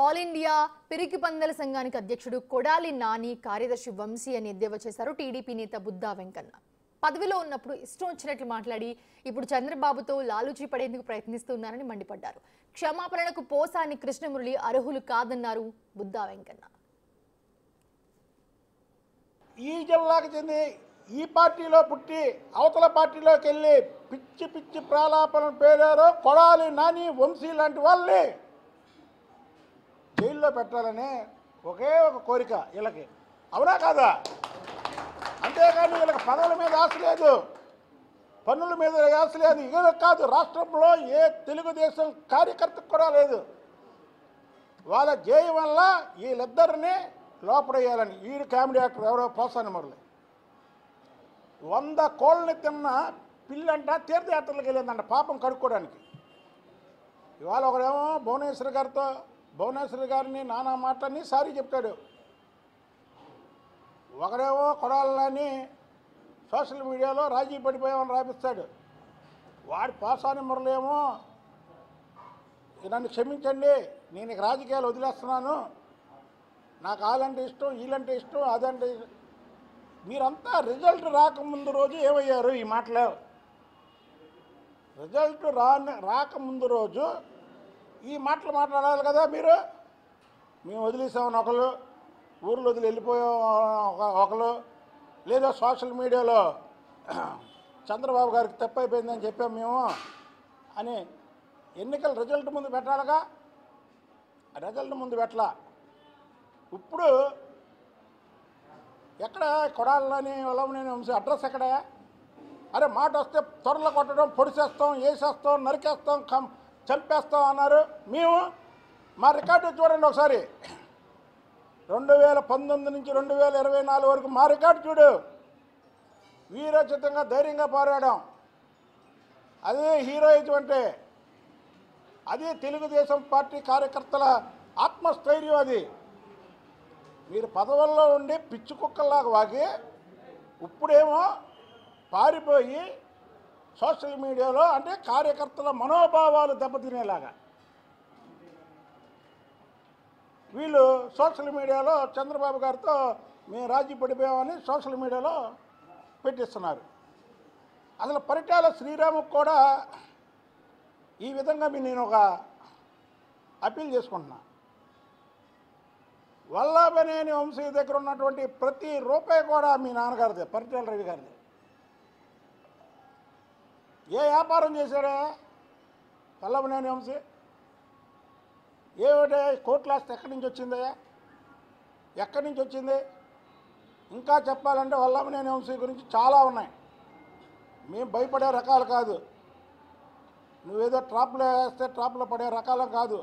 All India పిరికి పందల సంఘానికి అధ్యక్షుడు కొడాలి నాని కార్యదర్శి వంశీ అని ఎద్దేవా చేశారు టీడీపీ నేత బుద్దా వెంకన్న. పదవిలో ఉన్నప్పుడు ఇష్టం వచ్చినట్లు మాట్లాడి ఇప్పుడు చంద్రబాబుతో లాలూచీ పడేందుకు ప్రయత్నిస్తున్నారని మండిపడ్డారు. క్షమాపణకు పోసాని కృష్ణమురళి అర్హులు కాదన్నారు బుద్దా వెంకన్న. ఈ జిల్లాకు చెంది ఈ పార్టీలో పుట్టి అవతల పార్టీలోకి వెళ్ళి పిచ్చి పిచ్చి ప్రాలాపనలు పేరారో కొడాలి నాని వంశీ లాంటి వాళ్ళని జైల్లో పెట్టాలని ఒకే ఒక కోరిక వీళ్ళకి, అవునా కాదా? అంతేకాని వీళ్ళకి పదవుల మీద ఆశ లేదు, పన్నుల మీద ఆశ లేదు. వీళ్ళకి కాదు, రాష్ట్రంలో ఏ తెలుగుదేశం కార్యకర్తకు కూడా లేదు. వాళ్ళ జయం వల్ల వీళ్ళిద్దరిని లోపడేయాలని ఈడు కామెడీ యాక్టర్ ఎవరో పోసాని మురళి 100 కోళ్ళని తిన్న పిల్లంట తీర్థయాత్రలకు వెళ్ళిందంట పాపం కడుక్కోవడానికి. ఇవాళ ఒకడేమో భువనేశ్వరి గారిని నానా మాటలని సారీ చెప్తాడు, ఒకడేమో కొడాలని సోషల్ మీడియాలో రాజీ పడిపోయామని రాపిస్తాడు. వాడి పోసాని మురళి ఏమో నన్ను క్షమించండి, నేను ఇక రాజకీయాలు వదిలేస్తున్నాను, నాకు వాళ్ళంటే ఇష్టం వీళ్ళంటే ఇష్టం అదంటే. మీరంతా రిజల్ట్ రాకముందు రోజు ఏమయ్యారు? ఈ మాటలు రిజల్ట్ రాకముందు రోజు ఈ మాటలు మాట్లాడాలి కదా మీరు. మేము వదిలేసామని ఒకరు, ఊర్లో వదిలి వెళ్ళిపోయాం ఒకరు, లేదా సోషల్ మీడియాలో చంద్రబాబు గారికి తప్పైపోయిందని చెప్పాం మేము అని ఎన్నికల రిజల్ట్ ముందు పెట్టాలిగా. రిజల్ట్ ముందు పెట్టలా. ఇప్పుడు ఎక్కడ కొడాలని వల్లభనేని వంశీ అడ్రస్ ఎక్కడ? అరే మాట వస్తే త్వరలో కొట్టడం, పొడిచేస్తాం, వేసేస్తాం, నరికేస్తాం, చంపేస్తాం అన్నారు. మేము మా రికార్డు చూడండి ఒకసారి, 2019 నుంచి 2024 వరకు మా రికార్డు చూడు. వీరోచితంగా ధైర్యంగా పోరాడాం. అదే హీరోయిజం అంటే, అదే తెలుగుదేశం పార్టీ కార్యకర్తల ఆత్మస్థైర్యం. అది మీరు పదవుల్లో ఉండి పిచ్చి కుక్కల్లాగా వాగి ఇప్పుడేమో పారిపోయి సోషల్ మీడియాలో అంటే కార్యకర్తల మనోభావాలు దెబ్బతినేలాగా వీళ్ళు సోషల్ మీడియాలో చంద్రబాబు గారితో మేము రాజీ పడిపోయామని సోషల్ మీడియాలో పెట్టిస్తున్నారు. అసలు పరిటాల శ్రీరాముకు కూడా ఈ విధంగా నేను ఒక అప్పీల్ చేసుకుంటున్నా. వల్లభనేని వంశీ దగ్గర ఉన్నటువంటి ప్రతి రూపాయి కూడా మీ నాన్నగారిదే, పరిటాల రవి గారిదే. ఏ వ్యాపారం చేశాడా వల్లభనేని వంశీ? ఏమిటే కోట్ల ఆస్తి ఎక్కడి నుంచి వచ్చిందయ్యా? ఎక్కడి నుంచి వచ్చింది? ఇంకా చెప్పాలంటే వల్లభనేని వంశీ గురించి చాలా ఉన్నాయి. మేము భయపడే రకాలు కాదు, నువ్వేదో ట్రాప్లో వేస్తే ట్రాప్లో పడే రకాలం కాదు.